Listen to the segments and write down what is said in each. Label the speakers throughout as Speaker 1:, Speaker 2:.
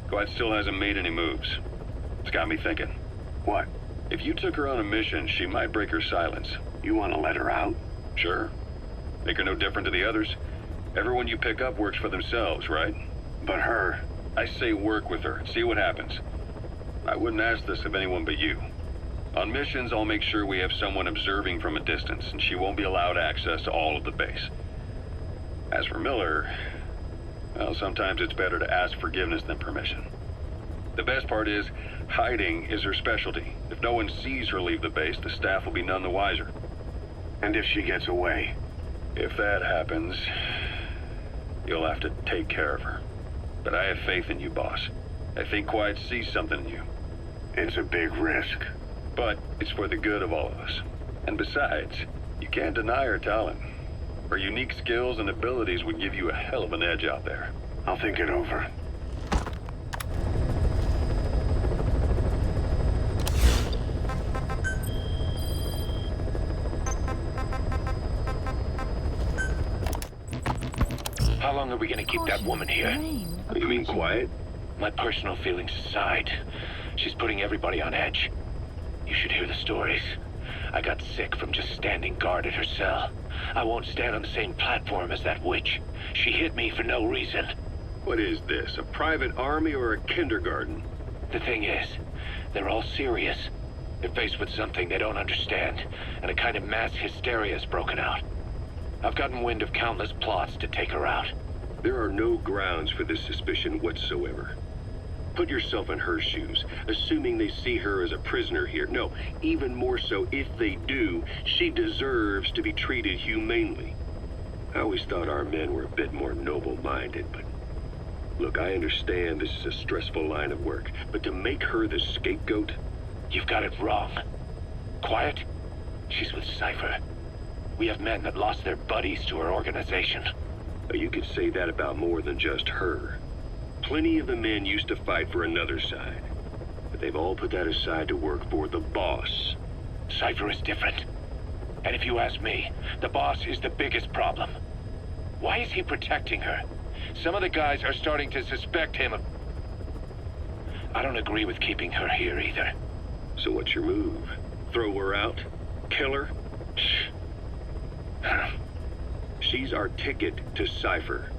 Speaker 1: Quiet still hasn't made any moves. It's got me thinking.
Speaker 2: What?
Speaker 1: If you took her on a mission, she might break her silence.
Speaker 2: You want to let her out?
Speaker 1: Sure. Make her no different to the others. Everyone you pick up works for themselves, right?
Speaker 2: But her...
Speaker 1: I say work with her and see what happens. I wouldn't ask this of anyone but you. On missions, I'll make sure we have someone observing from a distance, and she won't be allowed access to all of the base. As for Miller, well, sometimes it's better to ask forgiveness than permission. The best part is, hiding is her specialty. If no one sees her leave the base, the staff will be none the wiser.
Speaker 2: And if she gets away?
Speaker 1: If that happens, you'll have to take care of her. But I have faith in you, boss. I think Quiet sees something in you.
Speaker 2: It's a big risk.
Speaker 1: But it's for the good of all of us. And besides, you can't deny her talent. Her unique skills and abilities would give you a hell of an edge out there.
Speaker 2: I'll think it over.
Speaker 3: How long are we gonna keep that woman here?
Speaker 1: You mean Quiet?
Speaker 3: My personal feelings aside, she's putting everybody on edge. You should hear the stories. I got sick from just standing guard at her cell. I won't stand on the same platform as that witch. She hit me for no reason.
Speaker 1: What is this, a private army or a kindergarten?
Speaker 3: The thing is, they're all serious. They're faced with something they don't understand, and a kind of mass hysteria has broken out. I've gotten wind of countless plots to take her out.
Speaker 1: There are no grounds for this suspicion whatsoever. Put yourself in her shoes, assuming they see her as a prisoner here. No, even more so, if they do, she deserves to be treated humanely. I always thought our men were a bit more noble-minded, but... Look, I understand this is a stressful line of work, but to make her the scapegoat...
Speaker 3: You've got it wrong. Quiet? She's with Cypher. We have men that lost their buddies to her organization.
Speaker 1: You could say that about more than just her. Plenty of the men used to fight for another side, but they've all put that aside to work for the boss.
Speaker 3: Cypher is different. And if you ask me, the boss is the biggest problem. Why is he protecting her? Some of the guys are starting to suspect him of... I don't agree with keeping her here either.
Speaker 1: So what's your move? Throw her out? Kill her? She's our ticket to Cypher,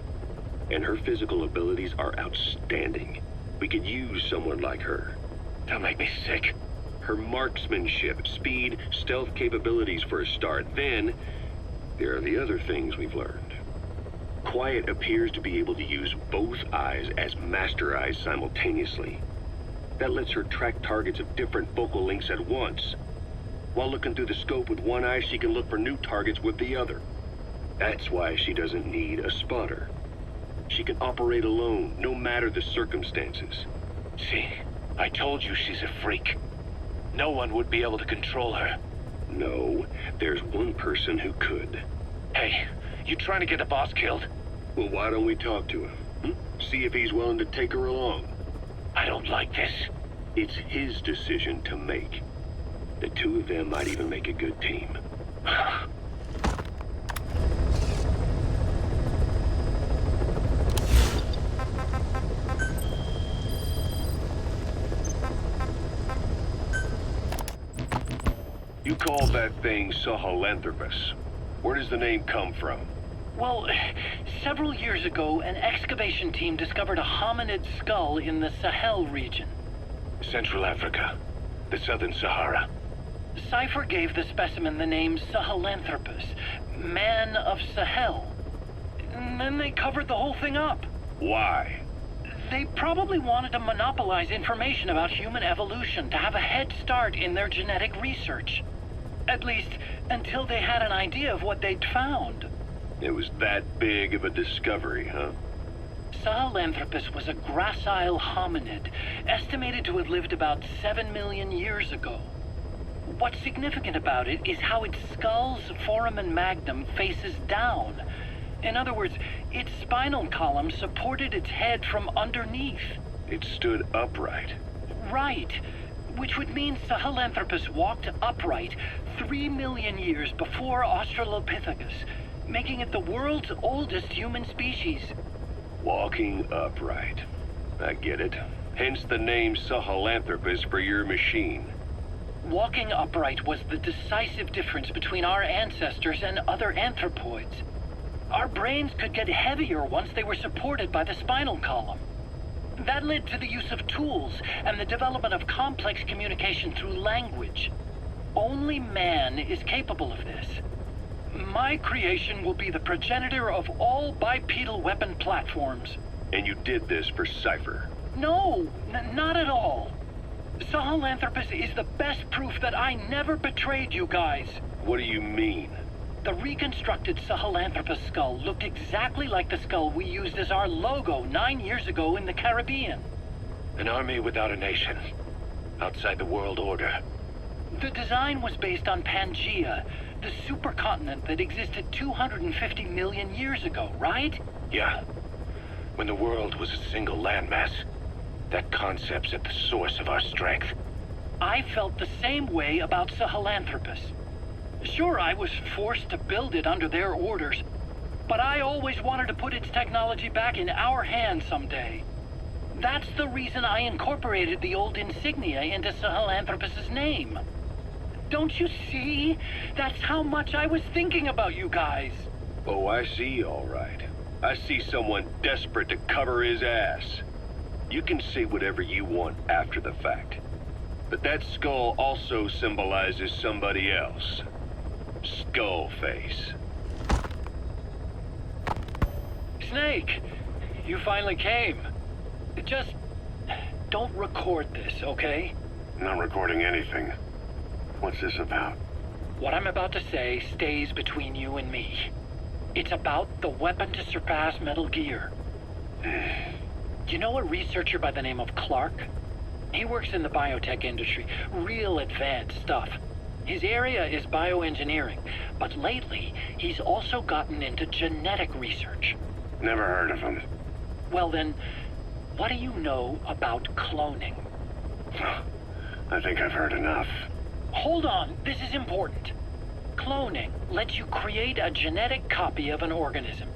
Speaker 1: and her physical abilities are outstanding. We could use someone like her.
Speaker 3: Don't make me sick.
Speaker 1: Her marksmanship, speed, stealth capabilities for a start. Then, there are the other things we've learned. Quiet appears to be able to use both eyes as master eyes simultaneously. That lets her track targets of different focal lengths at once. While looking through the scope with one eye, she can look for new targets with the other. That's why she doesn't need a spotter. She can operate alone, no matter the circumstances.
Speaker 3: See, I told you she's a freak. No one would be able to control her.
Speaker 1: No, there's one person who could.
Speaker 3: Hey, you trying to get the boss killed?
Speaker 1: Well, why don't we talk to him? See if he's willing to take her along.
Speaker 3: I don't like this.
Speaker 1: It's his decision to make. The two of them might even make a good team. You call that thing Sahelanthropus. Where does the name come from?
Speaker 4: Well, several years ago, an excavation team discovered a hominid skull in the Sahel region.
Speaker 3: Central Africa. The Southern Sahara.
Speaker 4: Cypher gave the specimen the name Sahelanthropus, Man of Sahel. And then they covered the whole thing up.
Speaker 1: Why?
Speaker 4: They probably wanted to monopolize information about human evolution to have a head start in their genetic research. At least, until they had an idea of what they'd found.
Speaker 1: It was that big of a discovery, huh?
Speaker 4: Sahelanthropus was a gracile hominid, estimated to have lived about 7 million years ago. What's significant about it is how its skull's foramen magnum faces down. In other words, its spinal column supported its head from underneath.
Speaker 1: It stood upright.
Speaker 4: Right. Which would mean Sahelanthropus walked upright 3 million years before Australopithecus, making it the world's oldest human species.
Speaker 1: Walking upright. I get it. Hence the name Sahelanthropus for your machine.
Speaker 4: Walking upright was the decisive difference between our ancestors and other anthropoids. Our brains could get heavier once they were supported by the spinal column. That led to the use of tools and the development of complex communication through language. Only man is capable of this. My creation will be the progenitor of all bipedal weapon platforms.
Speaker 1: And you did this for Cypher.
Speaker 4: No, not at all. Sahelanthropus is the best proof that I never betrayed you guys.
Speaker 1: What do you mean?
Speaker 4: The reconstructed Sahelanthropus skull looked exactly like the skull we used as our logo 9 years ago in the Caribbean.
Speaker 3: An army without a nation. Outside the world order.
Speaker 4: The design was based on Pangaea, the supercontinent that existed 250 million years ago, right?
Speaker 3: Yeah. When the world was a single landmass. That concept's at the source of our strength.
Speaker 4: I felt the same way about Sahelanthropus. Sure, I was forced to build it under their orders, but I always wanted to put its technology back in our hands someday. That's the reason I incorporated the old insignia into Sahelanthropus's name. Don't you see? That's how much I was thinking about you guys.
Speaker 1: Oh, I see, all right. I see someone desperate to cover his ass. You can say whatever you want after the fact. But that skull also symbolizes somebody else. Skullface.
Speaker 4: Snake, you finally came. Just don't record this, okay?
Speaker 2: Not recording anything. What's this about?
Speaker 4: What I'm about to say stays between you and me. It's about the weapon to surpass Metal Gear. You know a researcher by the name of Clark? He works in the biotech industry, real advanced stuff. His area is bioengineering, but lately he's also gotten into genetic research.
Speaker 2: Never heard of him.
Speaker 4: Well then, what do you know about cloning?
Speaker 2: I think I've heard enough.
Speaker 4: Hold on, this is important. Cloning lets you create a genetic copy of an organism.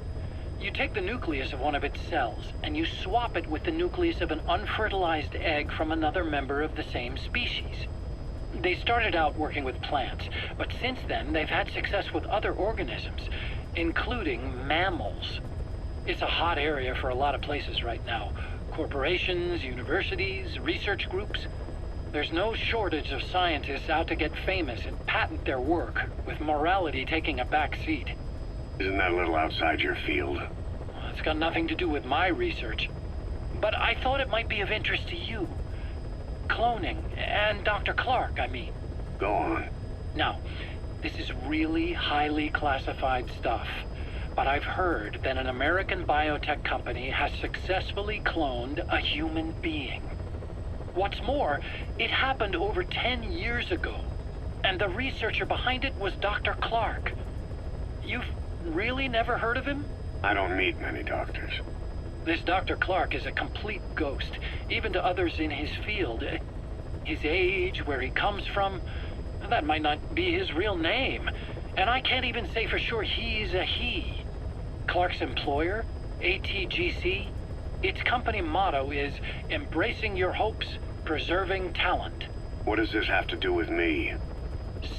Speaker 4: You take the nucleus of one of its cells, and you swap it with the nucleus of an unfertilized egg from another member of the same species. They started out working with plants, but since then they've had success with other organisms, including mammals. It's a hot area for a lot of places right now. Corporations, universities, research groups. There's no shortage of scientists out to get famous and patent their work, with morality taking a back seat.
Speaker 2: Isn't that a little outside your field?
Speaker 4: It's got nothing to do with my research. But I thought it might be of interest to you. Cloning, and Dr. Clark, I mean.
Speaker 2: Go on.
Speaker 4: Now, this is really highly classified stuff, but I've heard that an American biotech company has successfully cloned a human being. What's more, it happened over 10 years ago, and the researcher behind it was Dr. Clark. You've really never heard of him?
Speaker 2: I don't meet many doctors.
Speaker 4: This Dr. Clark is a complete ghost, even to others in his field. His age, where he comes from, that might not be his real name. And I can't even say for sure he's a he. Clark's employer, ATGC, its company motto is embracing your hopes, preserving talent.
Speaker 2: What does this have to do with me?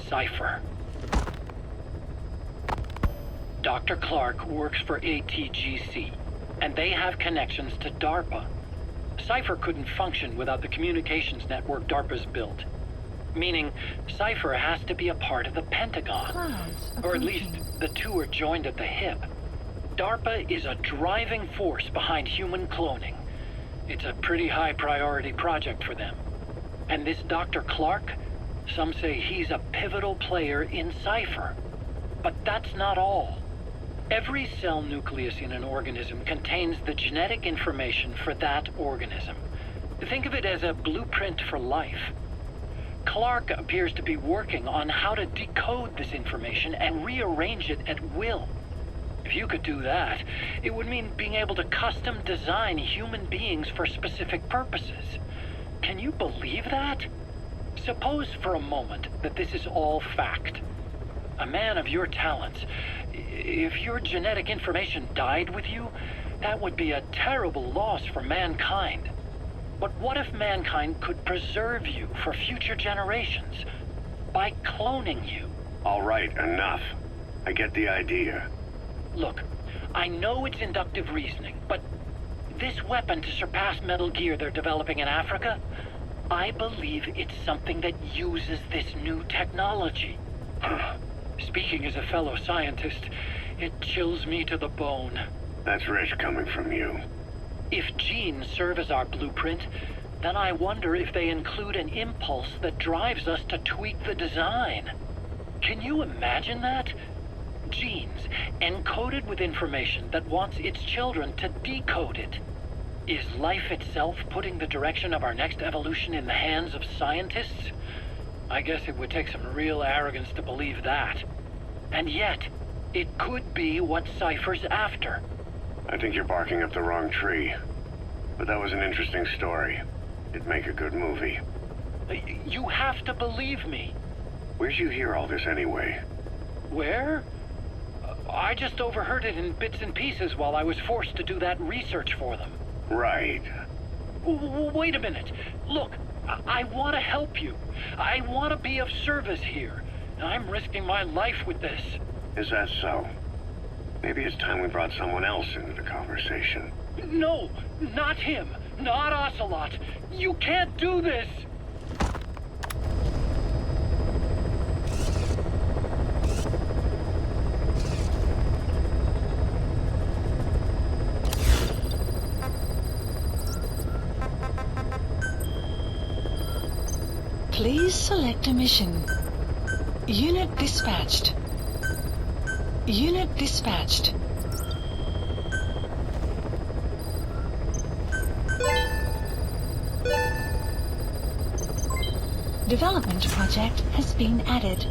Speaker 4: Cypher. Dr. Clark works for ATGC, and they have connections to DARPA. Cypher couldn't function without the communications network DARPA's built. Meaning, Cypher has to be a part of the Pentagon. Or at least, the two are joined at the hip. DARPA is a driving force behind human cloning. It's a pretty high priority project for them. And this Dr. Clark, some say he's a pivotal player in Cypher. But that's not all. Every cell nucleus in an organism contains the genetic information for that organism. Think of it as a blueprint for life. Clark appears to be working on how to decode this information and rearrange it at will. If you could do that, it would mean being able to custom design human beings for specific purposes. Can you believe that? Suppose for a moment that this is all fact. A man of your talents, if your genetic information died with you, that would be a terrible loss for mankind. But what if mankind could preserve you for future generations by cloning you?
Speaker 2: All right, enough. I get the idea.
Speaker 4: Look, I know it's inductive reasoning, but this weapon to surpass Metal Gear they're developing in Africa, I believe it's something that uses this new technology. Speaking as a fellow scientist, it chills me to the bone.
Speaker 2: That's rich coming from you.
Speaker 4: If genes serve as our blueprint, then I wonder if they include an impulse that drives us to tweak the design. Can you imagine that? Genes encoded with information that wants its children to decode it. Is life itself putting the direction of our next evolution in the hands of scientists? I guess it would take some real arrogance to believe that. And yet, it could be what Cypher's after.
Speaker 2: I think you're barking up the wrong tree. But that was an interesting story. It'd make a good movie.
Speaker 4: You have to believe me.
Speaker 2: Where'd you hear all this anyway?
Speaker 4: Where? I just overheard it in bits and pieces while I was forced to do that research for them.
Speaker 2: Right.
Speaker 4: Wait a minute. Look, I want to help you. I want to be of service here. I'm risking my life with this.
Speaker 2: Is that so? Maybe it's time we brought someone else into the conversation.
Speaker 4: No, not him. Not Ocelot. You can't do this.
Speaker 5: Please select a mission. Unit dispatched. Unit dispatched. Development project has been added.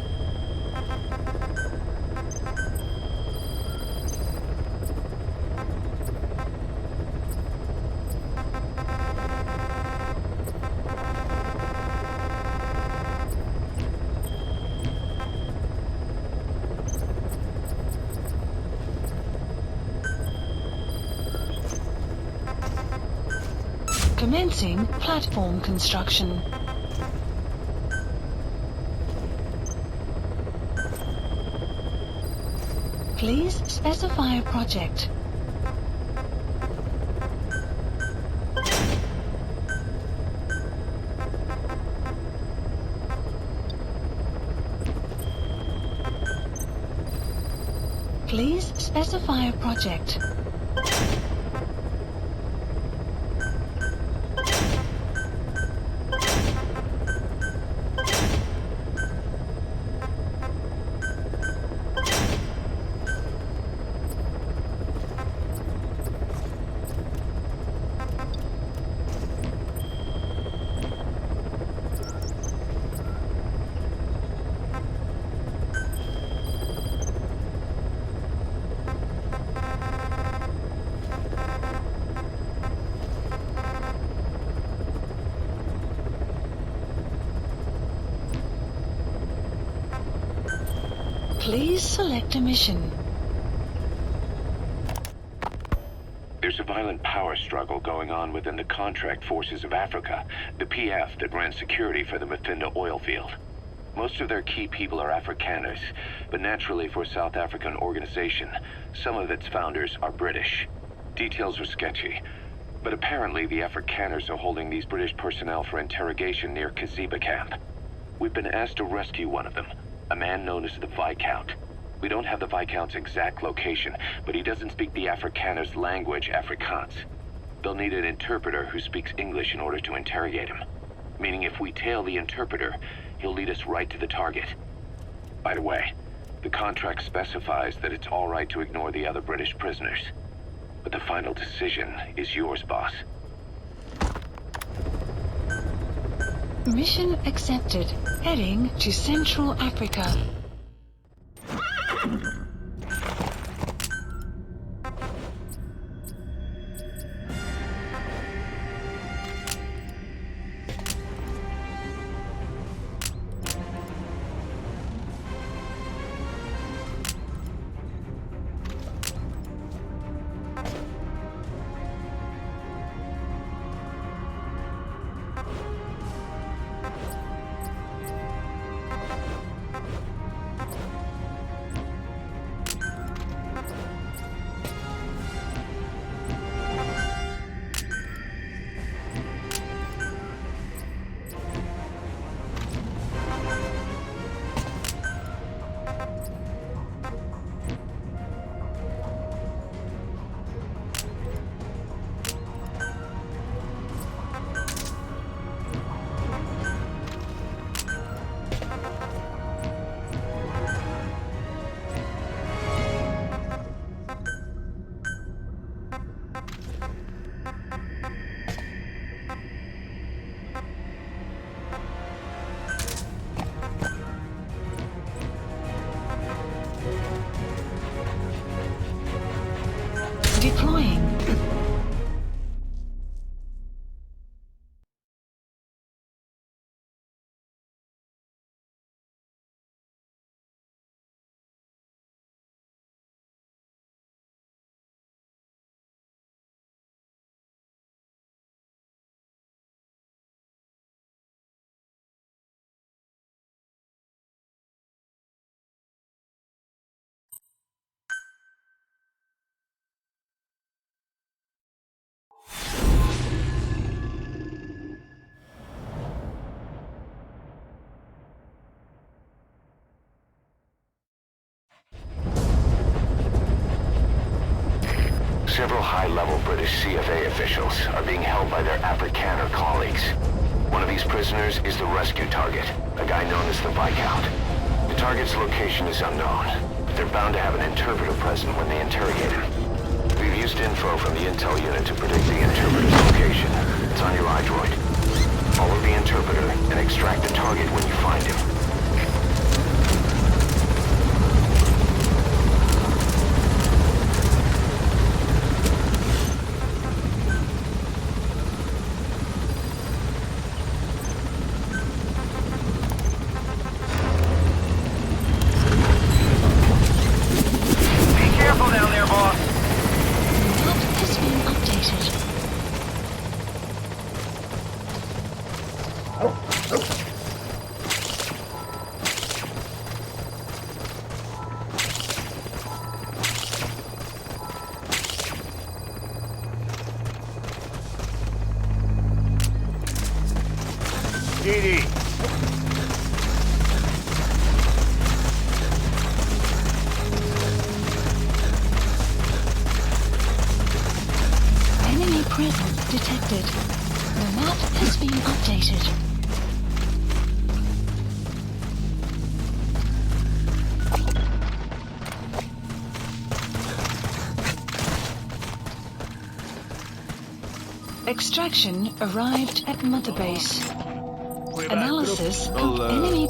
Speaker 5: Commencing platform construction. Please specify a project. Please specify a project. Please select a mission.
Speaker 3: There's a violent power struggle going on within the Contract Forces of Africa, the PF that ran security for the Muffinda oil field. Most of their key people are Afrikaners, but naturally for a South African organization, some of its founders are British. Details are sketchy, but apparently the Afrikaners are holding these British personnel for interrogation near Kaziba camp. We've been asked to rescue one of them, a man known as the Viscount. We don't have the Viscount's exact location, but he doesn't speak the Afrikaners' language, Afrikaans. They'll need an interpreter who speaks English in order to interrogate him. Meaning if we tail the interpreter, he'll lead us right to the target. By the way, the contract specifies that it's all right to ignore the other British prisoners. But the final decision is yours, boss.
Speaker 5: Mission accepted. Heading to Central Africa.
Speaker 2: Several high-level British CFA officials are being held by their Afrikaner colleagues. One of these prisoners is the rescue target, a guy known as the Viscount. The target's location is unknown, but they're bound to have an interpreter present when they interrogate him. We've used info from the intel unit to predict the interpreter's location. It's on your iDroid. Follow the interpreter and extract the target when you find him. DD.
Speaker 5: Enemy presence detected. The map has been updated. Extraction arrived at Mother Base. Analysis complete.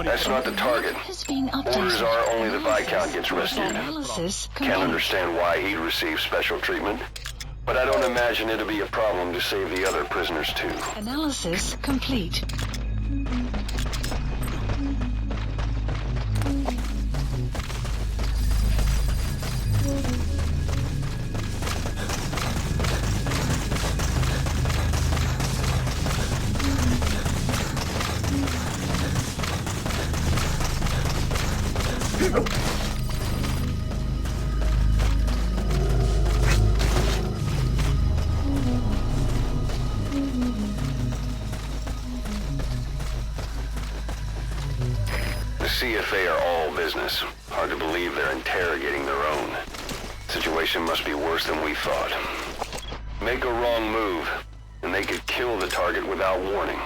Speaker 2: That's not the target.
Speaker 5: Has been
Speaker 2: Orders
Speaker 5: updated.
Speaker 2: are only the Viscount gets rescued.
Speaker 5: Analysis
Speaker 2: Can't
Speaker 5: complete.
Speaker 2: understand why he'd receive special treatment, but I don't imagine it'll be a problem to save the other prisoners too.
Speaker 5: Analysis complete.
Speaker 2: The CFA are all business. Hard to believe they're interrogating their own. Situation must be worse than we thought. Make a wrong move, and they could kill the target without warning.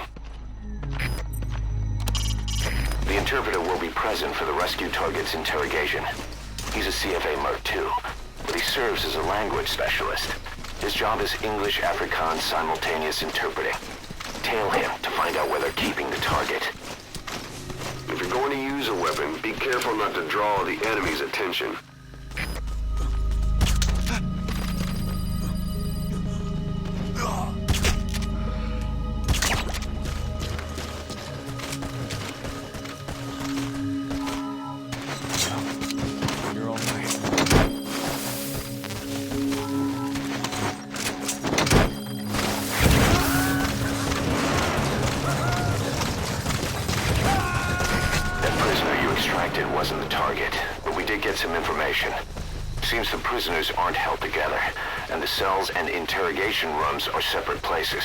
Speaker 2: The interpreter will be present for the rescue target's interrogation. He's a CFA Merc too, but he serves as a language specialist. His job is English Afrikaans simultaneous interpreting. Tail him to find out where they're keeping the target. If you're going to use a weapon, be careful not to draw the enemy's attention. Wasn't the target, but we did get some information. Seems the prisoners aren't held together, and the cells and interrogation rooms are separate places.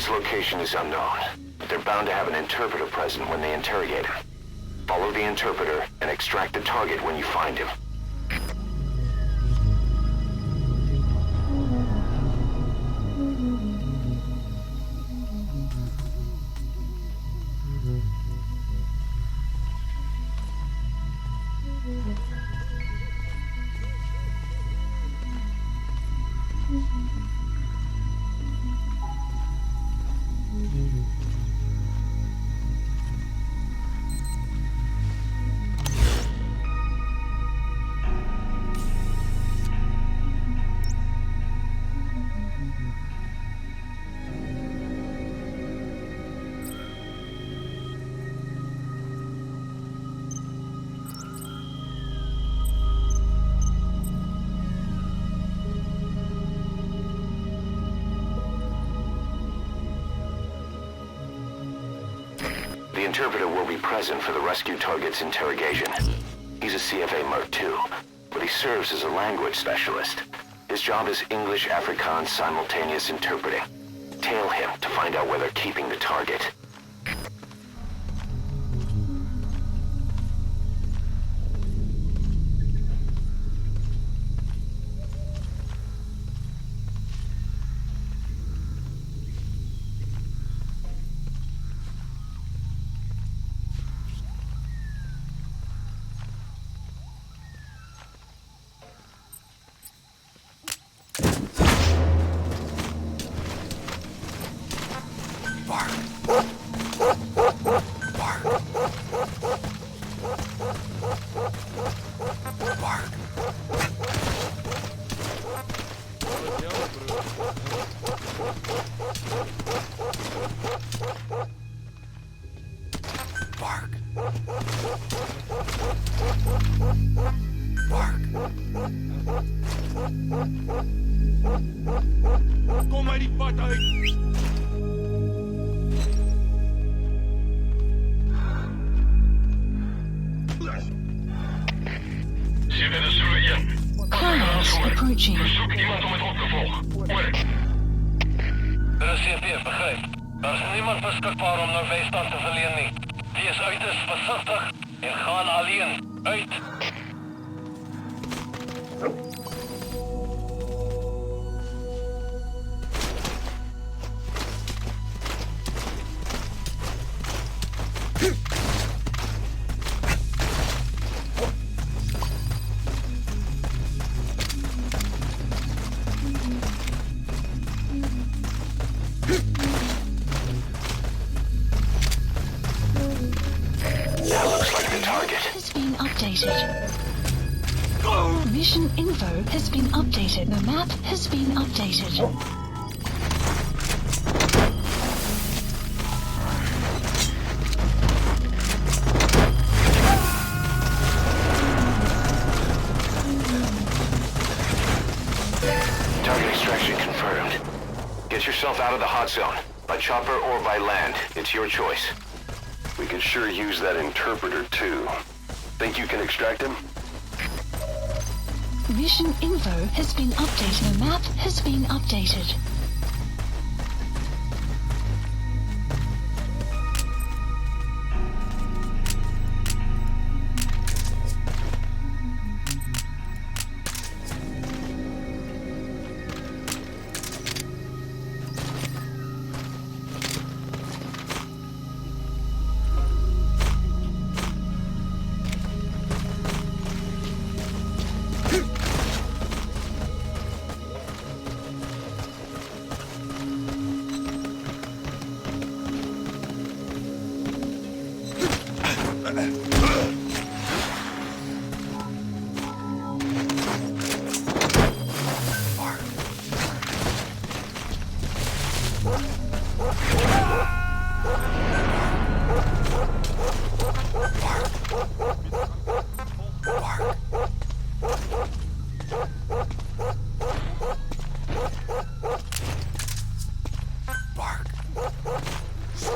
Speaker 2: target's location is unknown, but they're bound to have an interpreter present when they interrogate him. Follow the interpreter and extract the target when you find him. The interpreter will be present for the rescue target's interrogation. He's a CFA Merc 2, but he serves as a language specialist. His job is English Afrikaans simultaneous interpreting. Tail him to find out where they're keeping the target.
Speaker 6: Kom uit die pad uit!
Speaker 5: Clouds approaching.
Speaker 3: Zoek iemand om het op te volgen. Oor. Er is CP, begrijp. Er is niemand beschikbaar om naar bijstand te verlenen nie. Wees uiters voorzichtig en gaan alleen. Uit!
Speaker 5: Has been updated. Mission info has been updated. The map has been updated.
Speaker 2: Target extraction confirmed. Get yourself out of the hot zone. By chopper or by land. It's your choice.
Speaker 1: We could sure use that interpreter, too. Think you can extract him?
Speaker 5: Mission info has been updated. The map has been updated.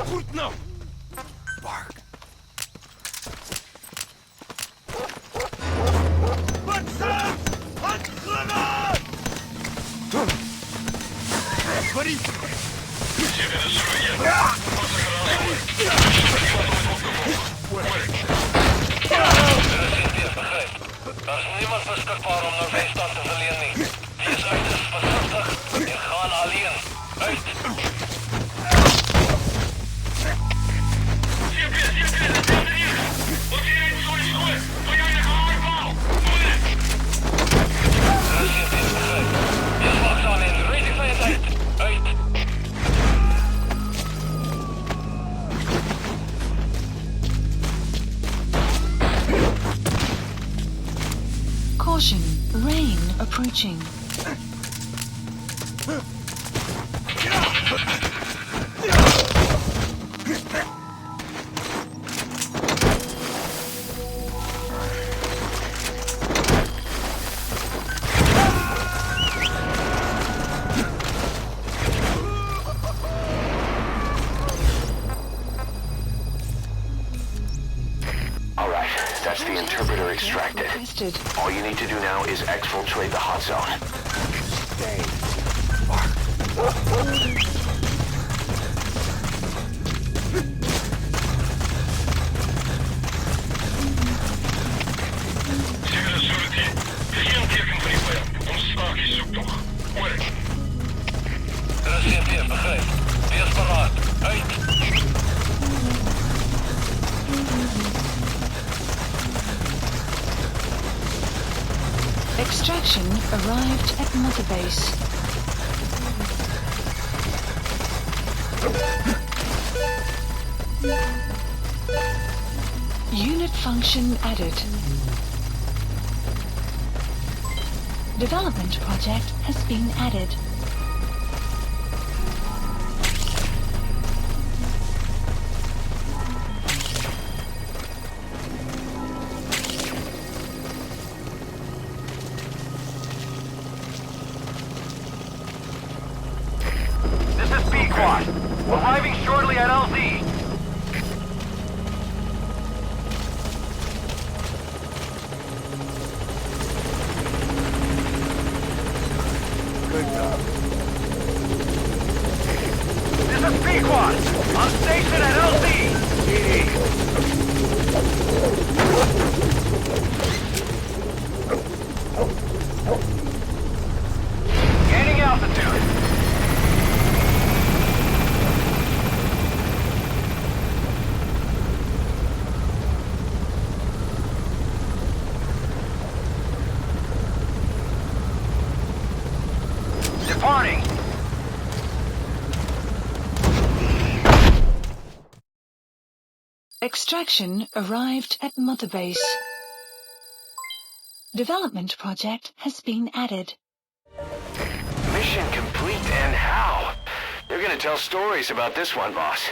Speaker 6: Goed nou! Bark. What's up? Handgranaat! Buddy!
Speaker 7: Er is niemand beschikbaar om naar bijstand te verlenen nie. Wees uiterst versigtig en gaan alleen. Uit! Wees waaksaam en ry die vyand uit. Uit!
Speaker 5: Caution, rain approaching.
Speaker 2: All right, that's the interpreter extracted.
Speaker 5: Requested.
Speaker 2: All you need to do now is exfiltrate the hot zone.
Speaker 7: Er is CP, begrijp. Wees paraat. Uit!
Speaker 5: Extraction arrived at Mother Base. Unit function added. Development project has been added.
Speaker 7: This is B-Quad. Arriving shortly at LZ. This is B-Quad. On station at LZ. Gaining altitude. Departing.
Speaker 5: Extraction arrived at Mother Base. Development project has been added.
Speaker 2: Mission complete, and how? They're gonna tell stories about this one, boss.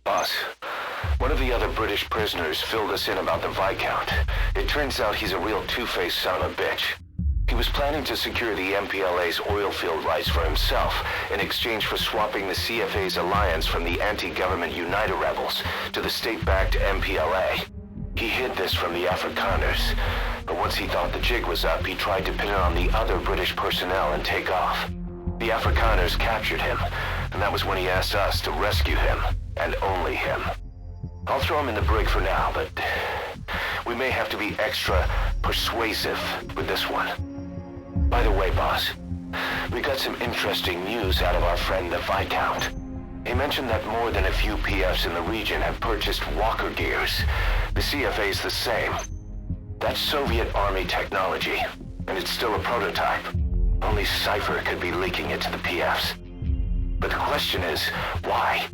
Speaker 2: Boss, one of the other British prisoners filled us in about the Viscount. It turns out he's a real two-faced son of a bitch. He was planning to secure the MPLA's oil field rights for himself in exchange for swapping the CFA's alliance from the anti-government United rebels to the state-backed MPLA. He hid this from the Afrikaners, but once he thought the jig was up, he tried to pin it on the other British personnel and take off. The Afrikaners captured him, and that was when he asked us to rescue him, and only him. I'll throw him in the brig for now, but we may have to be extra persuasive with this one. By the way, boss, we got some interesting news out of our friend the Viscount. He mentioned that more than a few PFs in the region have purchased Walker gears. The CFA's the same. That's Soviet Army technology, and it's still a prototype. Only Cypher could be leaking it to the PFs. But the question is, why?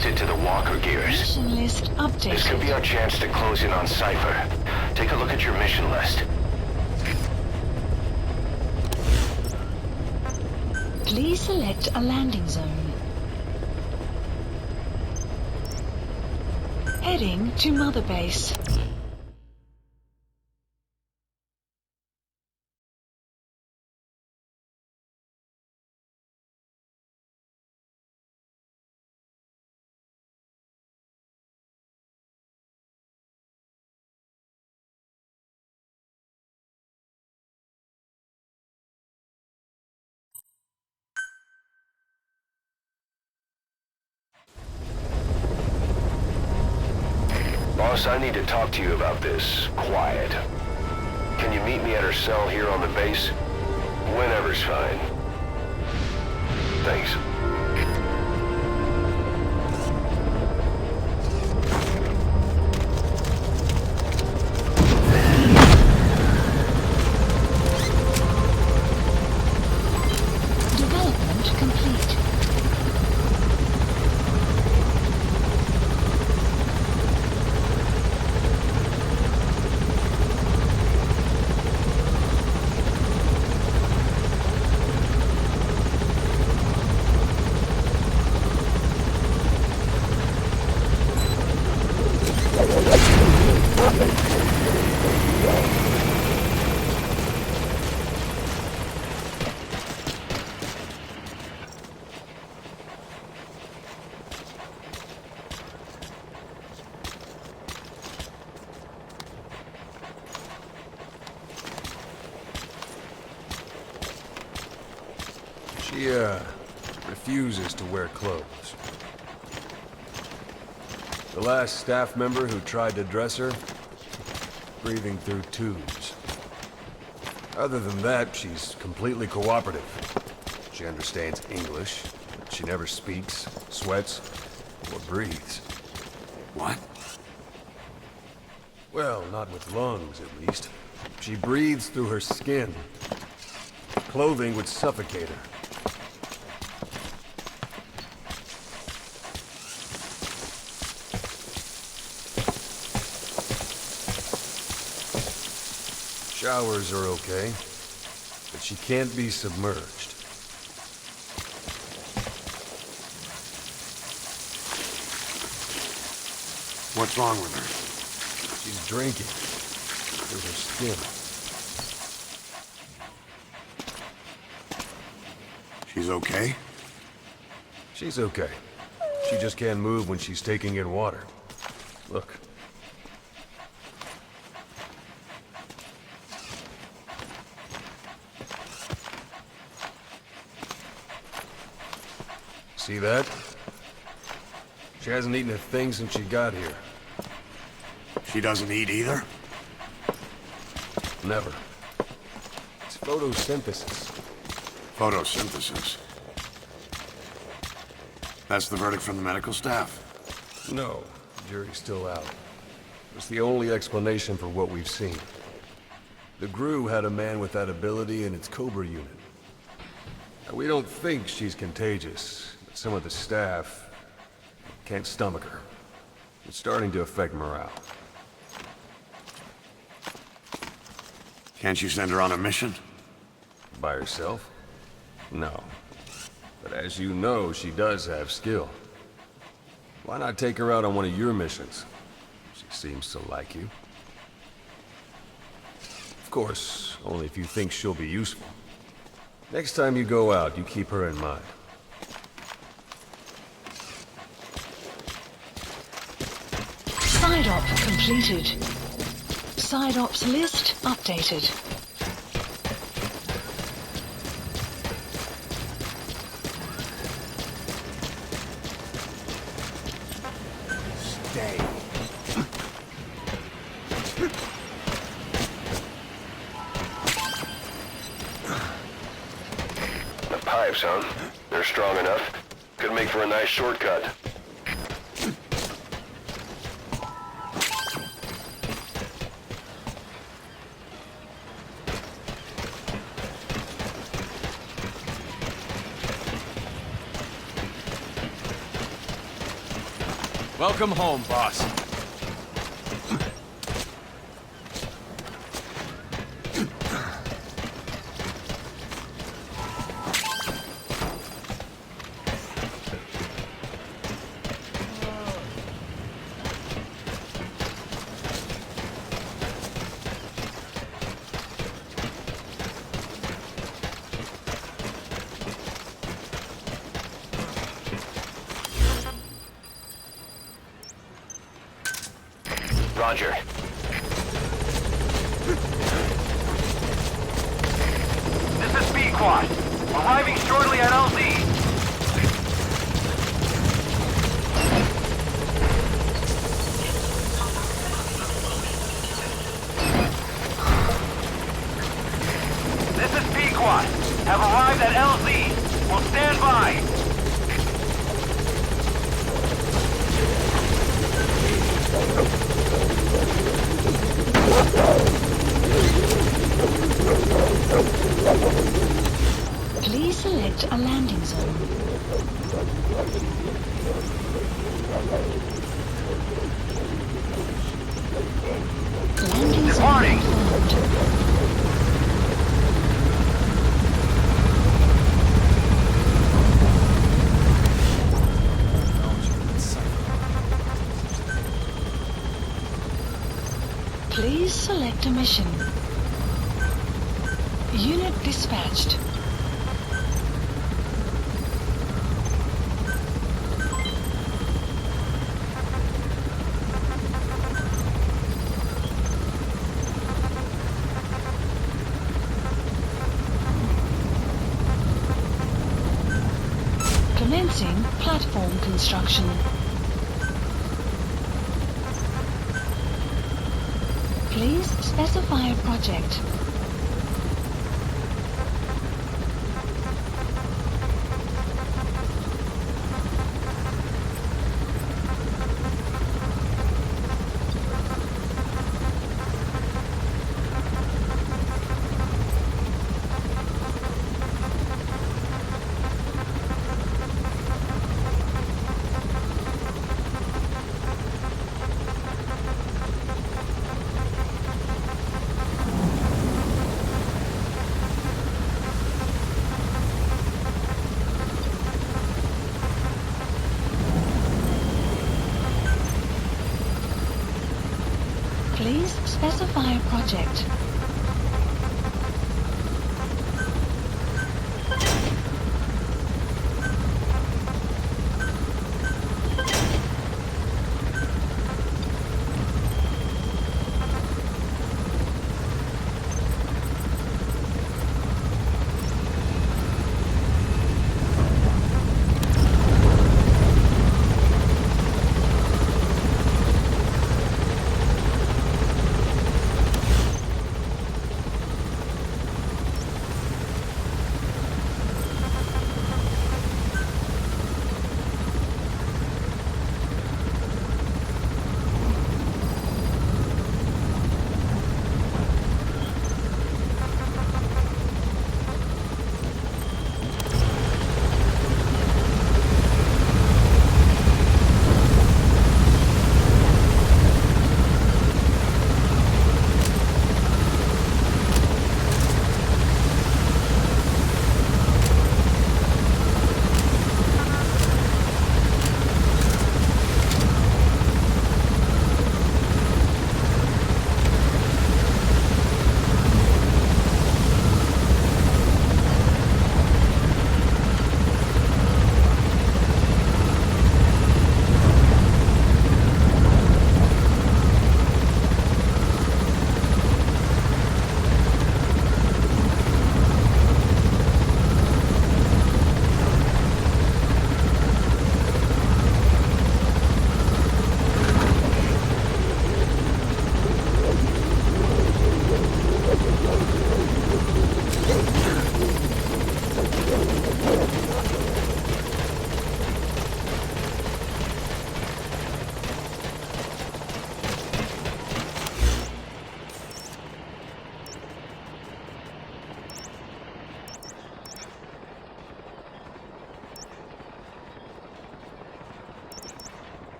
Speaker 2: connected to the walker gears.
Speaker 5: Mission list
Speaker 2: This could be our
Speaker 5: updated.
Speaker 2: chance to close in on Cypher. Take a look at your mission list.
Speaker 5: Please select a landing zone. Heading to Mother Base.
Speaker 2: Boss, I need to talk to you about this. Quiet. Can you meet me at her cell here on the base? Whenever's fine. Thanks.
Speaker 5: Development complete.
Speaker 8: She, refuses to wear clothes. The last staff member who tried to dress her, breathing through tubes. Other than that, she's completely cooperative. She understands English, but she never speaks, sweats, or breathes.
Speaker 9: What?
Speaker 8: Well, not with lungs, at least. She breathes through her skin. Clothing would suffocate her. Showers are okay, but she can't be submerged.
Speaker 9: What's wrong with her?
Speaker 8: She's drinking through her skin.
Speaker 9: She's okay?
Speaker 8: She's okay. She just can't move when she's taking in water. Look. See that? She hasn't eaten a thing since she got here.
Speaker 9: She doesn't eat either?
Speaker 8: Never. It's photosynthesis.
Speaker 9: Photosynthesis. That's the verdict from the medical staff.
Speaker 8: No, the jury's still out. It's the only explanation for what we've seen. The GRU had a man with that ability in its Cobra unit. Now, we don't think she's contagious, but some of the staff can't stomach her. It's starting to affect morale.
Speaker 9: Can't you send her on a mission?
Speaker 8: By herself? No. But as you know, she does have skill. Why not take her out on one of your missions? She seems to like you. Of course, only if you think she'll be useful. Next time you go out, you keep her in mind.
Speaker 5: Side op completed. Side ops list updated.
Speaker 9: Stay.
Speaker 2: The pipes, huh? They're strong enough. Could make for a nice shortcut.
Speaker 6: Welcome home, boss.
Speaker 2: Roger.
Speaker 7: This is B-Quad. Arriving shortly at LZ. This is B-Quad. Have arrived at LZ. Will stand by.
Speaker 5: Please select a landing zone. Landing
Speaker 7: Departing.
Speaker 5: zone confirmed. Please select a mission. Unit dispatched. Commencing platform construction. Please specify a project. Please specify a project.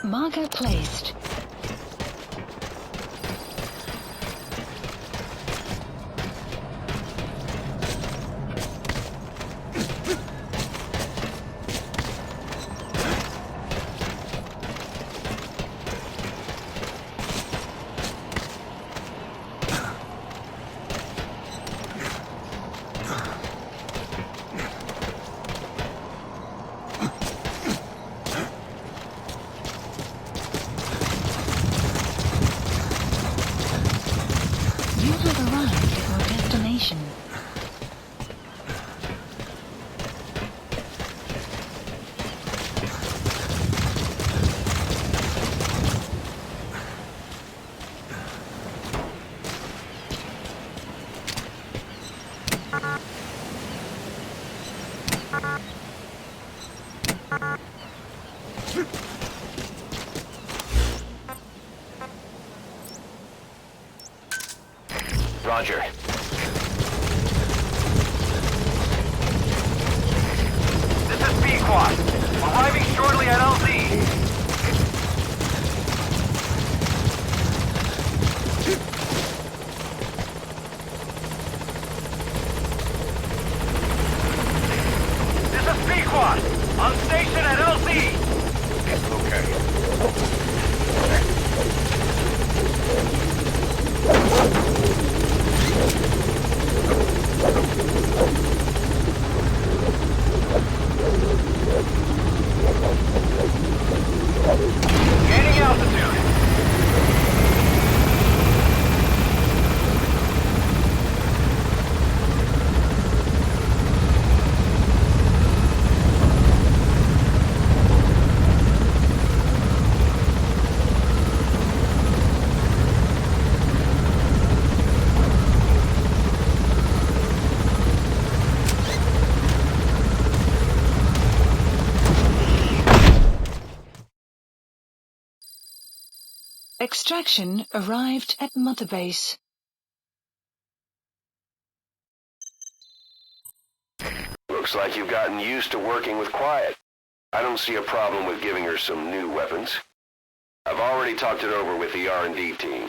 Speaker 5: Marker placed. You have arrived at your destination.
Speaker 2: Roger.
Speaker 7: This is B-Quad. Arriving shortly at LZ. This is B-Quad. On station at LZ. Gaining altitude.
Speaker 5: Extraction arrived at Mother Base.
Speaker 2: Looks like you've gotten used to working with Quiet. I don't see a problem with giving her some new weapons. I've already talked it over with the R&D team.